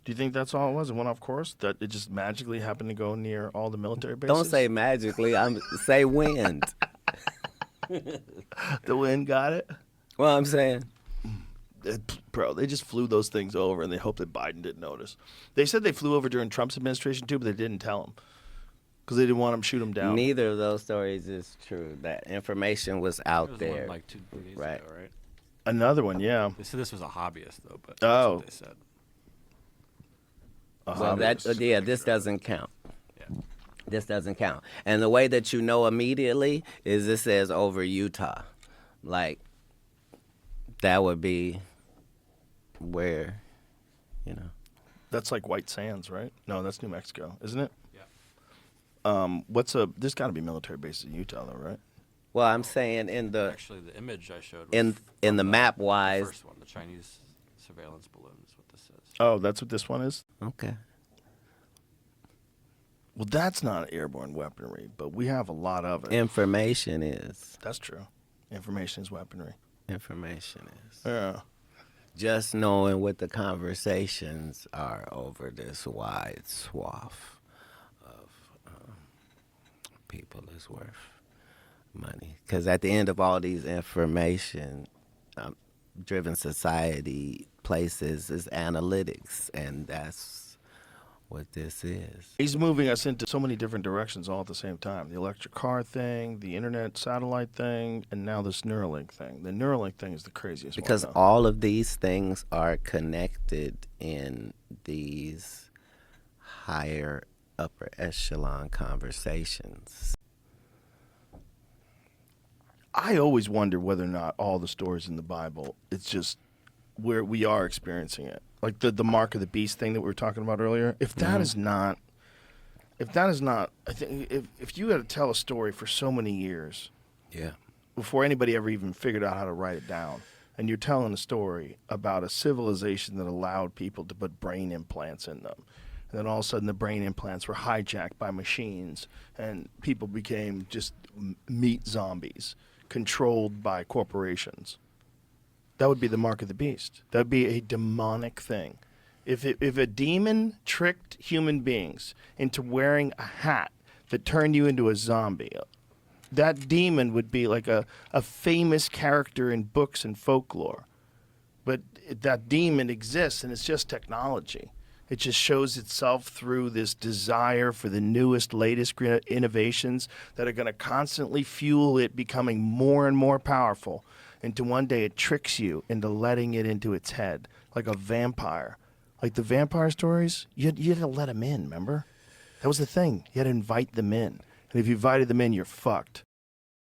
Do you think that's all it was? It went off course? That it just magically happened to go near all the military bases? Don't say magically. Say wind. The wind got it? Well, I'm saying. Bro, they just flew those things over, and they hope that Biden didn't notice. They said they flew over during Trump's administration, too, but they didn't tell him because they didn't want him to shoot him down. Neither of those stories is true. That information was out there. One like 2 days Right. ago, right? Another one, yeah. They said this was a hobbyist, though, but Oh. that's what they said. Well, this doesn't count. Yeah. This doesn't count. And the way that you know immediately is it says over Utah. Like, that would be where, you know. That's like White Sands, right? No, that's New Mexico, isn't it? Yeah. There's got to be military bases in Utah, though, right? Well, I'm saying Actually, the image I showed was in from the map wise. The first one, the Chinese surveillance balloon is what this says. Oh, that's what this one is? Okay. Well, that's not airborne weaponry, but we have a lot of it. Information is. That's true. Information is weaponry. Information is. Yeah. Just knowing what the conversations are over this wide swath of people is worth money. Because at the end of all these information-driven society places is analytics, and that's what this is. He's moving us into so many different directions all at the same time. The electric car thing, the internet satellite thing, and now this Neuralink thing. The Neuralink thing is the craziest Because one. all of these things are connected in these higher upper echelon conversations. I always wonder whether or not all the stories in the Bible, it's just where we are experiencing it. Like the mark of the beast thing that we were talking about earlier. If that is not, I think if you had to tell a story for so many years, Yeah. before anybody ever even figured out how to write it down, and you're telling a story about a civilization that allowed people to put brain implants in them, and then all of a sudden the brain implants were hijacked by machines, and people became just meat zombies, controlled by corporations. That would be the mark of the beast. That would be a demonic thing. If a demon tricked human beings into wearing a hat that turned you into a zombie, that demon would be like a famous character in books and folklore. But that demon exists, and it's just technology. It just shows itself through this desire for the newest, latest innovations that are going to constantly fuel it becoming more and more powerful. Until one day it tricks you into letting it into its head, like a vampire. Like the vampire stories, you had to let them in, remember? That was the thing. You had to invite them in. And if you invited them in, you're fucked.